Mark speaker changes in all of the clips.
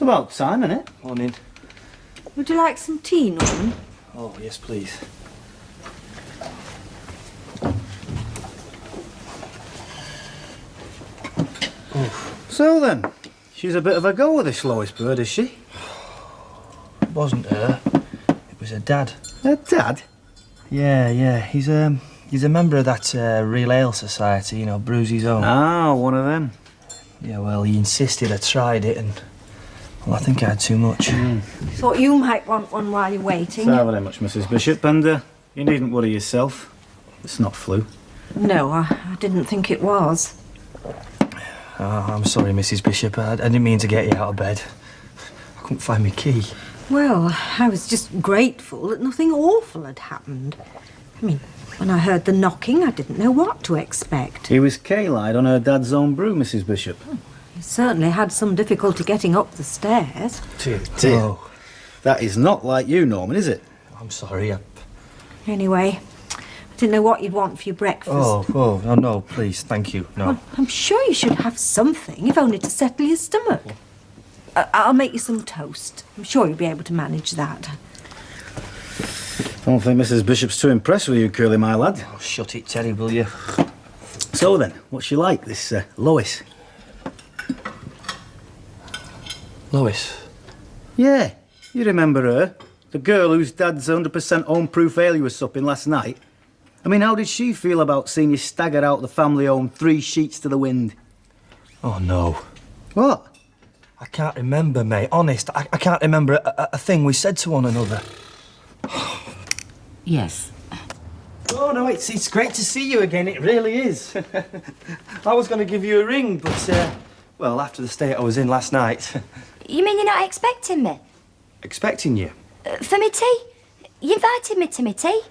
Speaker 1: about time, innit?
Speaker 2: Morning.
Speaker 3: Would you like some tea, Norman?
Speaker 2: Oh, yes, please.
Speaker 1: So then, she's a bit of a go with this Lois Bird, is she?
Speaker 2: It wasn't her. It was her dad.
Speaker 1: Her dad?
Speaker 2: Yeah. He's a member of that Real Ale Society, you know, brews his own.
Speaker 1: Ah, one of them.
Speaker 2: Yeah, well, he insisted I tried it and... Well, I think I had too much.
Speaker 3: Thought you might want one while you're waiting.
Speaker 1: So very much, Mrs. Bishop, and you needn't worry yourself. It's not flu.
Speaker 3: No, I didn't think it was.
Speaker 2: Oh, I'm sorry, Mrs. Bishop. I didn't mean to get you out of bed. I couldn't find my key.
Speaker 3: Well, I was just grateful that nothing awful had happened. I mean, when I heard the knocking, I didn't know what to expect.
Speaker 1: He was K-lied on her dad's own brew, Mrs. Bishop.
Speaker 3: He certainly had some difficulty getting up the stairs.
Speaker 1: Dear.
Speaker 2: Oh,
Speaker 1: That is not like you, Norman, is it?
Speaker 2: I'm sorry.
Speaker 3: Anyway, I didn't know what you'd want for your breakfast.
Speaker 2: Oh, no, please, thank you, no.
Speaker 3: Well, I'm sure you should have something, if only to settle your stomach. I'll make you some toast. I'm sure you'll be able to manage that.
Speaker 1: Don't think Mrs. Bishop's too impressed with you, Curly, my lad.
Speaker 2: Oh, shut it, Terry, will you?
Speaker 1: So then, what's she like, this Lois?
Speaker 2: Lois?
Speaker 1: Yeah, you remember her? The girl whose dad's 100% home-proof ale you were supping last night? I mean, how did she feel about seeing you stagger out the family home 3 sheets to the wind?
Speaker 2: Oh, no.
Speaker 1: What?
Speaker 2: I can't remember, mate. Honest, I can't remember a thing we said to one another.
Speaker 3: Yes.
Speaker 2: Oh, no, it's great to see you again. It really is. I was going to give you a ring, but, well, after the state I was in last night...
Speaker 4: You mean you're not expecting me?
Speaker 2: Expecting you?
Speaker 4: For me tea? You invited me to me tea?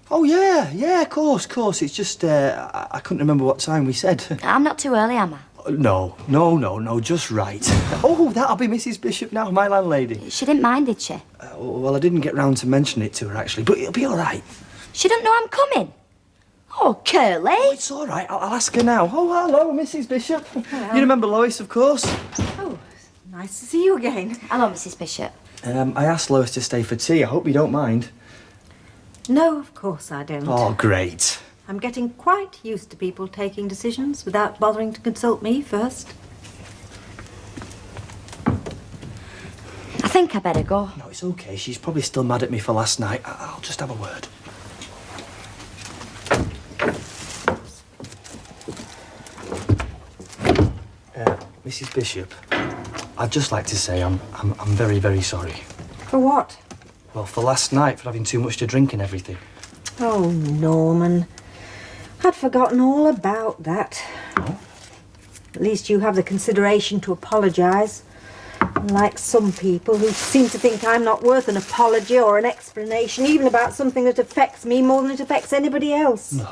Speaker 2: Oh, yeah, of course. It's just, I couldn't remember what time we said.
Speaker 4: I'm not too early, am I?
Speaker 2: No, just right. Oh, that'll be Mrs. Bishop now, my landlady.
Speaker 4: She didn't mind, did she?
Speaker 2: Well, I didn't get round to mention it to her, actually, but it'll be all right.
Speaker 4: She don't know I'm coming. Oh, Curly.
Speaker 2: Oh, it's all right. I'll ask her now. Oh, hello, Mrs. Bishop. You remember Lois, of course?
Speaker 3: Oh, nice to see you again.
Speaker 4: Hello, Mrs. Bishop.
Speaker 2: I asked Lois to stay for tea. I hope you don't mind.
Speaker 3: No, of course I don't.
Speaker 2: Oh, great.
Speaker 3: I'm getting quite used to people taking decisions without bothering to consult me first.
Speaker 4: I think I better go.
Speaker 2: No, it's okay. She's probably still mad at me for last night. I'll just have a word. Mrs. Bishop, I'd just like to say I'm very, very sorry.
Speaker 3: For what?
Speaker 2: Well, for last night, for having too much to drink and everything.
Speaker 3: Oh, Norman. I'd forgotten all about that.
Speaker 2: Oh?
Speaker 3: At least you have the consideration to apologise. Unlike some people who seem to think I'm not worth an apology or an explanation, even about something that affects me more than it affects anybody else.
Speaker 2: No.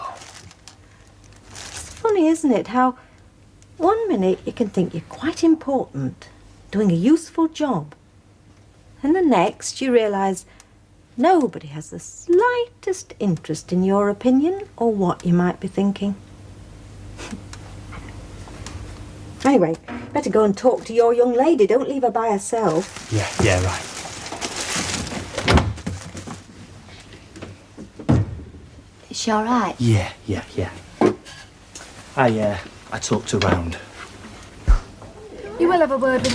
Speaker 3: It's funny, isn't it, how one minute you can think you're quite important, doing a useful job, and the next you realise nobody has the slightest interest in your opinion or what you might be thinking. Anyway, better go and talk to your young lady. Don't leave her by herself.
Speaker 2: Yeah, right.
Speaker 4: Is she all right?
Speaker 2: Yeah. I talked around.
Speaker 4: You will have a word with